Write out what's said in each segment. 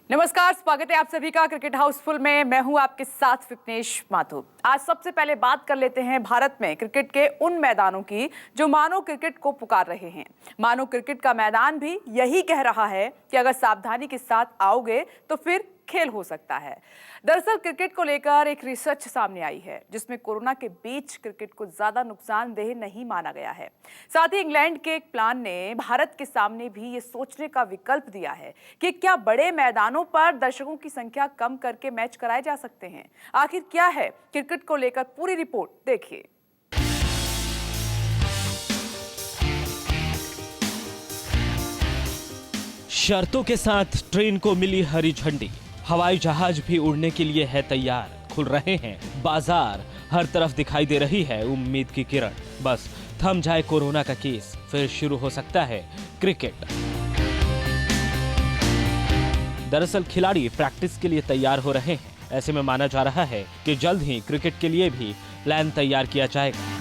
नमस्कार, स्वागत है आप सभी का क्रिकेट हाउसफुल में। मैं हूं आपके साथ विघ्नेश माथुर। आज सबसे पहले बात कर लेते हैं भारत में क्रिकेट के उन मैदानों की जो मानो क्रिकेट को पुकार रहे हैं। मानो क्रिकेट का मैदान भी यही कह रहा है कि अगर सावधानी के साथ आओगे तो फिर खेल हो सकता है। दरअसल क्रिकेट को लेकर एक रिसर्च सामने आई है जिसमें कोरोना के बीच क्रिकेट को ज्यादा नुकसानदेह नहीं माना गया है। साथ ही इंग्लैंड के एक प्लान ने भारत के सामने भी ये सोचने का विकल्प दिया है कि क्या बड़े मैदानों पर दर्शकों की संख्या कम करके मैच कराए जा सकते हैं। आखिर क्या है क्रिकेट को लेकर पूरी रिपोर्ट देखिए। शर्तों के साथ ट्रेन को मिली हरी झंडी, हवाई जहाज भी उड़ने के लिए है तैयार। खुल रहे हैं बाजार, हर तरफ दिखाई दे रही है उम्मीद की किरण। बस थम जाए कोरोना का केस, फिर शुरू हो सकता है क्रिकेट। दरअसल खिलाड़ी प्रैक्टिस के लिए तैयार हो रहे हैं। ऐसे में माना जा रहा है कि जल्द ही क्रिकेट के लिए भी प्लान तैयार किया जाएगा।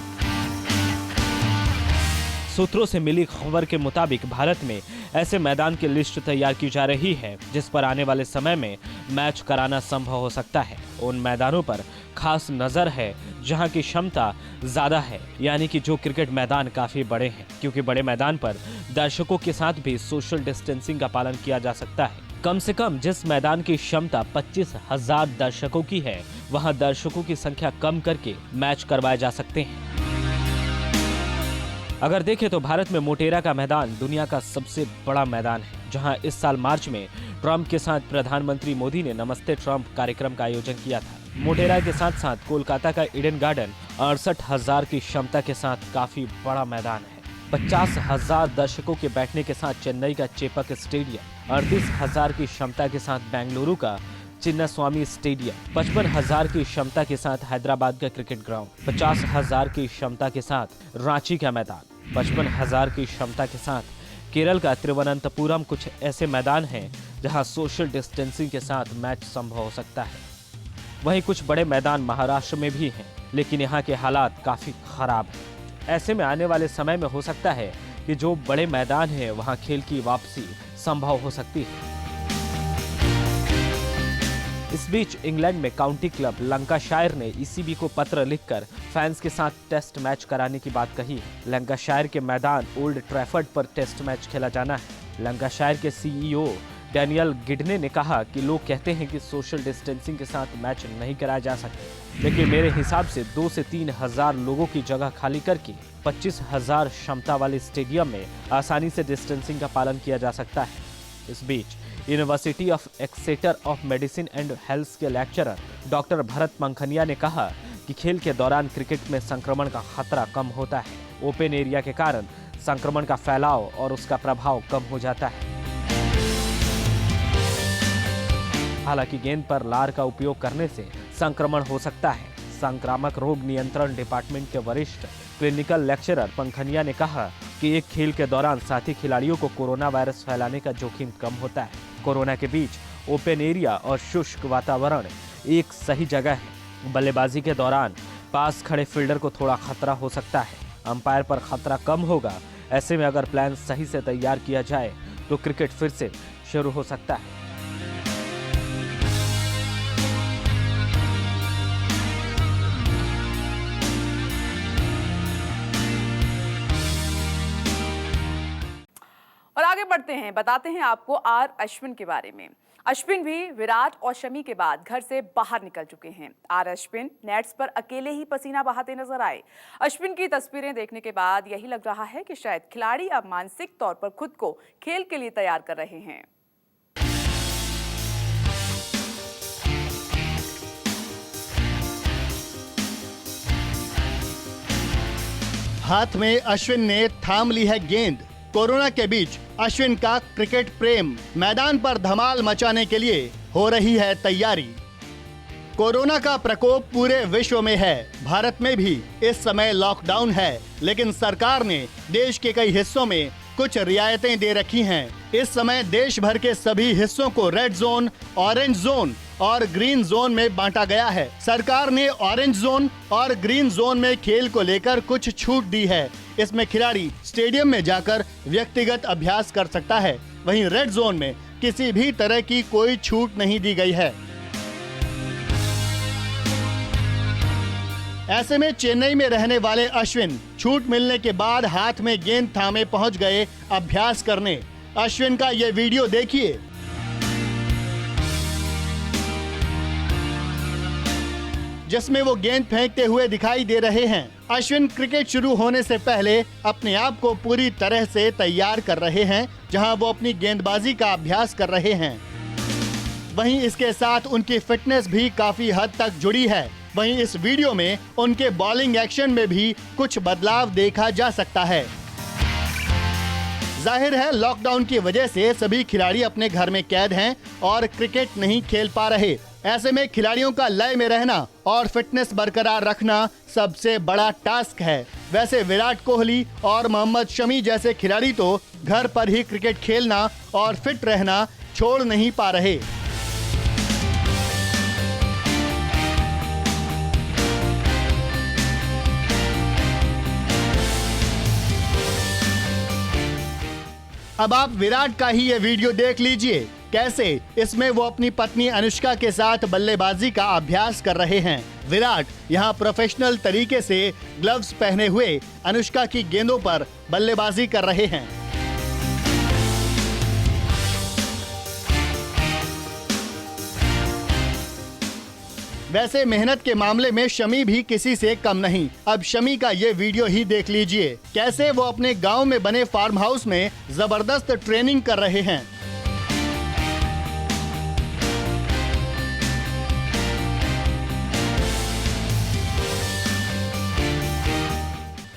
सूत्रों से मिली खबर के मुताबिक भारत में ऐसे मैदान की लिस्ट तैयार की जा रही है जिस पर आने वाले समय में मैच कराना संभव हो सकता है। उन मैदानों पर खास नजर है जहां की क्षमता ज्यादा है, यानी कि जो क्रिकेट मैदान काफी बड़े हैं, क्योंकि बड़े मैदान पर दर्शकों के साथ भी सोशल डिस्टेंसिंग का पालन किया जा सकता है। कम से कम जिस मैदान की क्षमता 25,000 दर्शकों की है, वहां दर्शकों की संख्या कम करके मैच करवाए जा सकते हैं। अगर देखें तो भारत में मोटेरा का मैदान दुनिया का सबसे बड़ा मैदान है, जहां इस साल मार्च में ट्रंप के साथ प्रधानमंत्री मोदी ने नमस्ते ट्रंप कार्यक्रम का आयोजन किया था। मोटेरा के साथ साथ कोलकाता का ईडन गार्डन 68,000 की क्षमता के साथ काफी बड़ा मैदान है। 50,000 दर्शकों के बैठने के साथ चेन्नई का चेपक स्टेडियम, 38,000 की क्षमता के साथ बेंगलुरु का चिन्नास्वामी स्टेडियम, 55,000 की क्षमता के साथ हैदराबाद का क्रिकेट ग्राउंड, 50,000 की क्षमता के साथ रांची का मैदान, 55,000 की क्षमता के साथ केरल का तिरुवनंतपुरम कुछ ऐसे मैदान हैं जहां सोशल डिस्टेंसिंग के साथ मैच संभव हो सकता है। वहीं कुछ बड़े मैदान महाराष्ट्र में भी हैं, लेकिन यहाँ के हालात काफी खराब हैं। ऐसे में आने वाले समय में हो सकता है कि जो बड़े मैदान हैं वहां खेल की वापसी संभव हो सकती है। इस बीच इंग्लैंड में काउंटी क्लब लंकाशायर ने ईसीबी को पत्र लिखकर फैंस के साथ टेस्ट मैच कराने की बात कही है। लंकाशायर के मैदान ओल्ड ट्रैफर्ड पर टेस्ट मैच खेला जाना है। लंकाशायर के सीईओ डैनियल गिडने ने कहा कि लोग कहते हैं कि सोशल डिस्टेंसिंग के साथ मैच नहीं कराया जा सकते, लेकिन मेरे हिसाब से 2 से 3 हजार लोगों की जगह खाली करके 25,000 क्षमता वाले स्टेडियम में आसानी से डिस्टेंसिंग का पालन किया जा सकता है। इस बीच university of Exeter of medicine and health के लेक्चरर डॉक्टर भरत मंखनिया ने कहा कि खेल के दौरान क्रिकेट में संक्रमण का खतरा कम होता है। ओपन एरिया के कारण संक्रमण का फैलाव और उसका प्रभाव कम हो जाता है। हालांकि गेंद पर लार का उपयोग करने से संक्रमण हो सकता है। संक्रामक रोग नियंत्रण डिपार्टमेंट के वरिष्ठ क्लिनिकल लेक्चरर पंखनिया ने कहा कि एक खेल के दौरान साथी खिलाड़ियों को कोरोना वायरस फैलाने का जोखिम कम होता है। कोरोना के बीच ओपन एरिया और शुष्क वातावरण एक सही जगह है। बल्लेबाजी के दौरान पास खड़े फील्डर को थोड़ा खतरा हो सकता है, अंपायर पर खतरा कम होगा। ऐसे में अगर प्लान सही से तैयार किया जाए तो क्रिकेट फिर से शुरू हो सकता है। और आगे बढ़ते हैं, बताते हैं आपको आर अश्विन के बारे में। अश्विन भी विराट और शमी के बाद घर से बाहर निकल चुके हैं। आर अश्विन नेट्स पर अकेले ही पसीना बहाते नजर आए। अश्विन की तस्वीरें देखने के बाद यही लग रहा है कि शायद खिलाड़ी अब मानसिक तौर पर खुद को खेल के लिए तैयार कर रहे हैं। हाथ में अश्विन ने थाम ली है गेंद। कोरोना के बीच अश्विन का क्रिकेट प्रेम, मैदान पर धमाल मचाने के लिए हो रही है तैयारी। कोरोना का प्रकोप पूरे विश्व में है। भारत में भी इस समय लॉकडाउन है, लेकिन सरकार ने देश के कई हिस्सों में कुछ रियायतें दे रखी हैं। इस समय देश भर के सभी हिस्सों को रेड जोन, ऑरेंज जोन और ग्रीन जोन में बांटा गया है। सरकार ने ऑरेंज जोन और ग्रीन जोन में खेल को लेकर कुछ छूट दी है। इसमें खिलाड़ी स्टेडियम में जाकर व्यक्तिगत अभ्यास कर सकता है। वहीं रेड जोन में किसी भी तरह की कोई छूट नहीं दी गई है। ऐसे में चेन्नई में रहने वाले अश्विन छूट मिलने के बाद हाथ में गेंद थामे पहुंच गए अभ्यास करने। अश्विन का ये वीडियो देखिए। जिसमें वो गेंद फेंकते हुए दिखाई दे रहे हैं। अश्विन क्रिकेट शुरू होने से पहले अपने आप को पूरी तरह से तैयार कर रहे हैं, जहां वो अपनी गेंदबाजी का अभ्यास कर रहे हैं। वहीं इसके साथ उनकी फिटनेस भी काफी हद तक जुड़ी है। वहीं इस वीडियो में उनके बॉलिंग एक्शन में भी कुछ बदलाव देखा जा सकता है। जाहिर है लॉकडाउन की वजह से सभी खिलाड़ी अपने घर में कैद हैं और क्रिकेट नहीं खेल पा रहे। ऐसे में खिलाड़ियों का लय में रहना और फिटनेस बरकरार रखना सबसे बड़ा टास्क है। वैसे विराट कोहली और मोहम्मद शमी जैसे खिलाड़ी तो घर पर ही क्रिकेट खेलना और फिट रहना छोड़ नहीं पा रहे। अब आप विराट का ही ये वीडियो देख लीजिए, कैसे इसमें वो अपनी पत्नी अनुष्का के साथ बल्लेबाजी का अभ्यास कर रहे हैं। विराट यहाँ प्रोफेशनल तरीके से ग्लव्स पहने हुए अनुष्का की गेंदों पर बल्लेबाजी कर रहे हैं। वैसे मेहनत के मामले में शमी भी किसी से कम नहीं। अब शमी का ये वीडियो ही देख लीजिए, कैसे वो अपने गांव में बने फार्म हाउस में जबरदस्त ट्रेनिंग कर रहे हैं।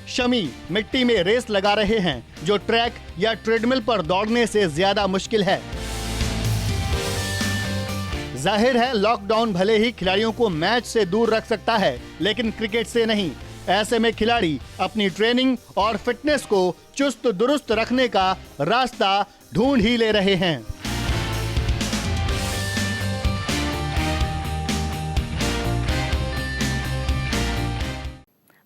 शमी मिट्टी में रेस लगा रहे हैं, जो ट्रैक या ट्रेडमिल पर दौड़ने से ज्यादा मुश्किल है। जाहिर है लॉकडाउन भले ही खिलाड़ियों को मैच से दूर रख सकता है, लेकिन क्रिकेट से नहीं। ऐसे में खिलाड़ी अपनी ट्रेनिंग और फिटनेस को चुस्त दुरुस्त रखने का रास्ता ढूंढ ही ले रहे हैं।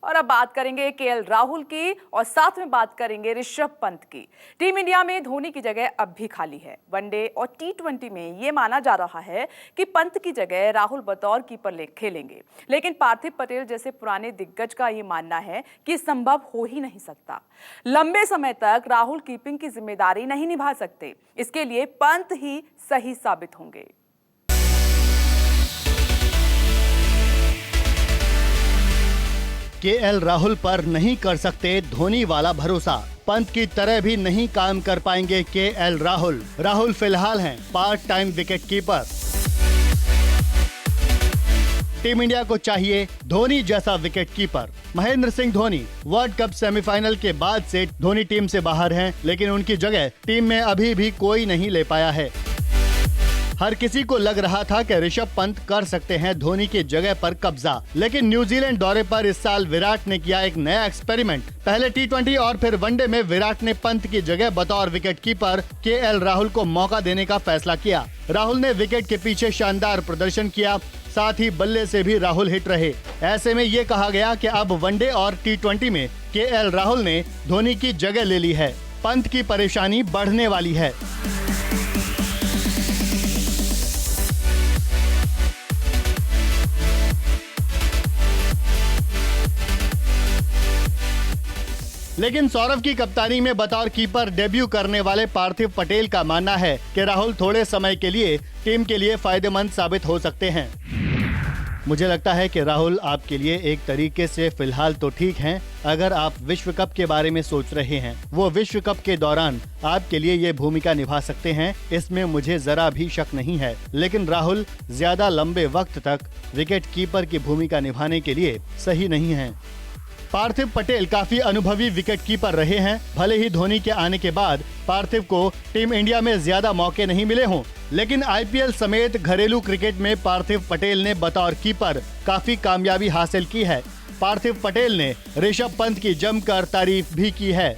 और अब बात करेंगे केएल राहुल की और साथ में बात करेंगे ऋषभ पंत की। टीम इंडिया में धोनी की जगह अब भी खाली है। वनडे और टी20 में ये माना जा रहा है कि पंत की जगह राहुल बतौर कीपर खेलेंगे, लेकिन पार्थिव पटेल जैसे पुराने दिग्गज का ये मानना है कि संभव हो ही नहीं सकता। लंबे समय तक राहुल कीपिंग की जिम्मेदारी नहीं निभा सकते, इसके लिए पंत ही सही साबित होंगे। केएल राहुल पर नहीं कर सकते धोनी वाला भरोसा। पंत की तरह भी नहीं काम कर पाएंगे केएल राहुल। राहुल फिलहाल हैं part time wicket keeper. Team India को चाहिए धोनी जैसा wicket keeper. Mahendra Singh Dhoni world cup semifinal के बाद से धोनी टीम से बाहर हैं, लेकिन उनकी जगह टीम में अभी भी कोई नहीं ले पाया है। हर किसी को लग रहा था कि ऋषभ पंत कर सकते हैं धोनी की जगह पर कब्जा, लेकिन न्यूजीलैंड दौरे पर इस साल विराट ने किया एक नया एक्सपेरिमेंट। पहले टी20 और फिर वनडे में विराट ने पंत की जगह बतौर विकेट कीपर केएल राहुल को मौका देने का फैसला किया। राहुल ने विकेट के पीछे शानदार प्रदर्शन किया, साथ ही बल्ले से भी राहुल हिट रहे। ऐसे में ये कहा गया कि अब वनडे और टी20 में केएल राहुल ने धोनी की जगह ले ली है। पंत की परेशानी बढ़ने वाली है। लेकिन सौरव की कप्तानी में बतौर कीपर डेब्यू करने वाले पार्थिव पटेल का मानना है कि राहुल थोड़े समय के लिए टीम के लिए फायदेमंद साबित हो सकते हैं। मुझे लगता है कि राहुल आपके लिए एक तरीके से फिलहाल तो ठीक हैं। अगर आप विश्व कप के बारे में सोच रहे हैं, वो विश्व कप के दौरान आपके लिए ये भूमिका निभा सकते हैं, इसमें मुझे जरा भी शक नहीं है। लेकिन राहुल ज्यादा लंबे वक्त तक विकेट कीपर की भूमिका निभाने के लिए सही नहीं है। पार्थिव पटेल काफी अनुभवी विकेट कीपर रहे हैं। भले ही धोनी के आने के बाद पार्थिव को टीम इंडिया में ज्यादा मौके नहीं मिले हों, लेकिन आईपीएल समेत घरेलू क्रिकेट में पार्थिव पटेल ने बतौर कीपर काफी कामयाबी हासिल की है। पार्थिव पटेल ने ऋषभ पंत की जमकर तारीफ भी की है।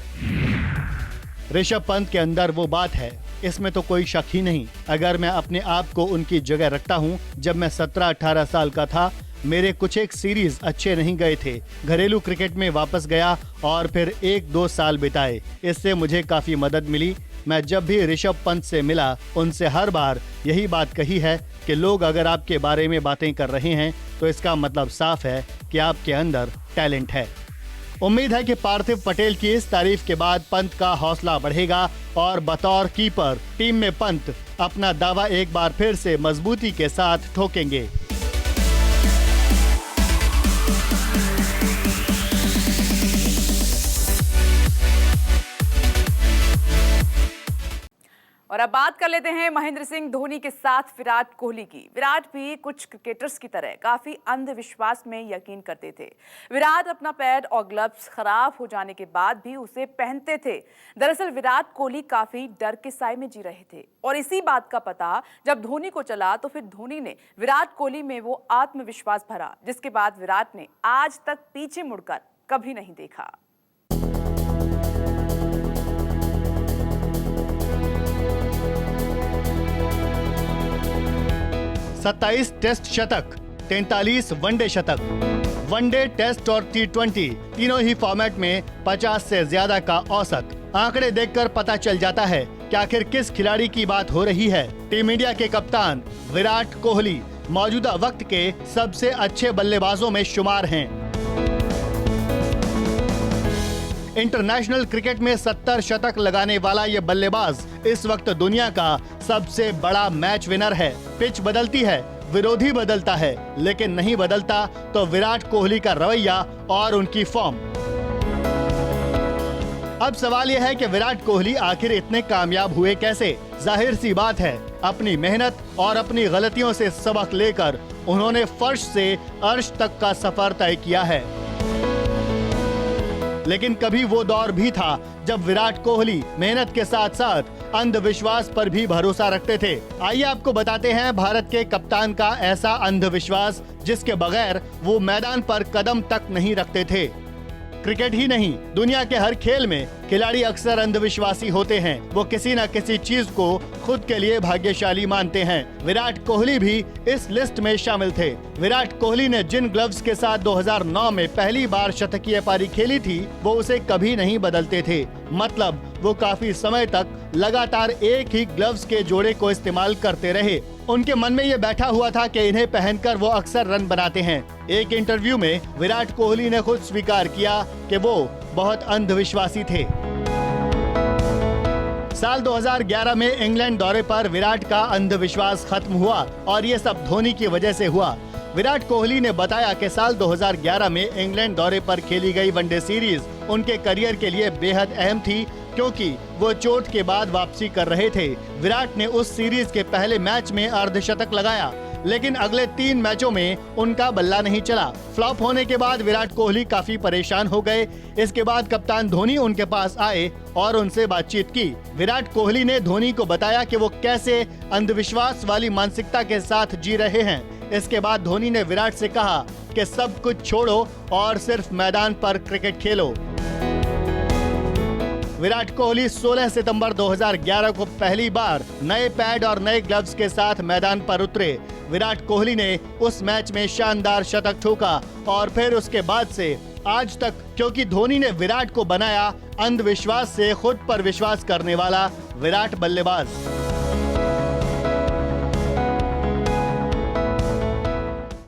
ऋषभ पंत के अंदर वो बात है, इसमें तो कोई शक ही नहीं। अगर मैं अपने आप को उनकी जगह रखता हूँ, जब मैं 17-18 साल का था, मेरे कुछ एक सीरीज अच्छे नहीं गए थे। घरेलू क्रिकेट में वापस गया और फिर 1-2 साल बिताए। इससे मुझे काफी मदद मिली। मैं जब भी ऋषभ पंत से मिला उनसे हर बार यही बात कही है कि लोग अगर आपके बारे में बातें कर रहे हैं तो इसका मतलब साफ है कि आपके अंदर टैलेंट है। उम्मीद है कि पार्थिव पटेल की इस तारीफ के बाद पंत का हौसला बढ़ेगा और बतौर कीपर टीम में पंत अपना दावा एक बार फिर से मजबूती के साथ ठोकेंगे। और अब बात कर लेते हैं महेंद्र सिंह धोनी के साथ विराट कोहली की। विराट भी कुछ क्रिकेटर्स की तरह काफी अंधविश्वास में यकीन करते थे। विराट अपना पैड और ग्लव्स खराब हो जाने के बाद भी उसे पहनते थे। दरअसल विराट कोहली काफी डर के साए में जी रहे थे और इसी बात का पता जब धोनी को चला तो फिर धोनी ने विराट कोहली में वो आत्मविश्वास भरा जिसके बाद विराट ने आज तक पीछे मुड़कर कभी नहीं देखा। 27 टेस्ट शतक, 43 वनडे शतक। वनडे, टेस्ट और T20 तीनों ही फॉर्मेट में 50 से ज्यादा का औसत। आंकड़े देखकर पता चल जाता है कि आखिर किस खिलाड़ी की बात हो रही है। टीम इंडिया के कप्तान विराट कोहली मौजूदा वक्त के सबसे अच्छे बल्लेबाजों में शुमार हैं। इंटरनेशनल क्रिकेट में 70 शतक लगाने वाला ये बल्लेबाज इस वक्त दुनिया का सबसे बड़ा मैच विनर है। पिच बदलती है, विरोधी बदलता है, लेकिन नहीं बदलता तो विराट कोहली का रवैया और उनकी फॉर्म। अब सवाल यह है कि विराट कोहली आखिर इतने कामयाब हुए कैसे? जाहिर सी बात है, अपनी मेहनत और अपनी गलतियों से सबक लेकर उन्होंने फर्श से अर्श तक का सफर तय किया है। लेकिन कभी वो दौर भी था जब विराट कोहली मेहनत के साथ साथ अंधविश्वास पर भी भरोसा रखते थे। आइए आपको बताते हैं भारत के कप्तान का ऐसा अंधविश्वास जिसके बगैर वो मैदान पर कदम तक नहीं रखते थे। क्रिकेट ही नहीं, दुनिया के हर खेल में खिलाड़ी अक्सर अंधविश्वासी होते हैं। वो किसी न किसी चीज को खुद के लिए भाग्यशाली मानते हैं। विराट कोहली भी इस लिस्ट में शामिल थे। विराट कोहली ने जिन ग्लव्स के साथ 2009 में पहली बार शतकीय पारी खेली थी वो उसे कभी नहीं बदलते थे। मतलब वो काफी समय तक लगातार एक ही ग्लव्स के जोड़े को इस्तेमाल करते रहे। उनके मन में ये बैठा हुआ था कि इन्हें पहनकर वो अक्सर रन बनाते हैं। एक इंटरव्यू में विराट कोहली ने खुद स्वीकार किया कि वो बहुत अंधविश्वासी थे। साल 2011 में इंग्लैंड दौरे पर विराट का अंधविश्वास खत्म हुआ और ये सब धोनी की वजह से हुआ। विराट कोहली ने बताया कि साल 2011 में इंग्लैंड दौरे पर खेली गई वनडे सीरीज उनके करियर के लिए बेहद अहम थी क्योंकि वो चोट के बाद वापसी कर रहे थे। विराट ने उस सीरीज के पहले मैच में अर्धशतक लगाया, लेकिन अगले 3 मैचों में उनका बल्ला नहीं चला। फ्लॉप होने के बाद विराट कोहली काफी परेशान हो गए। इसके बाद कप्तान धोनी उनके पास आए और उनसे बातचीत की। विराट कोहली ने धोनी को बताया कि वो कैसे अंधविश्वास वाली मानसिकता के साथ जी रहे हैं। इसके बाद धोनी ने विराट से कहा कि सब कुछ छोड़ो और सिर्फ मैदान पर क्रिकेट खेलो। विराट कोहली 16 सितंबर 2011 को पहली बार नए पैड और नए ग्लव्स के साथ मैदान पर उतरे। विराट कोहली ने उस मैच में शानदार शतक ठोका और फिर उसके बाद से आज तक, क्योंकि धोनी ने विराट को बनाया अंधविश्वास से खुद पर विश्वास करने वाला विराट बल्लेबाज।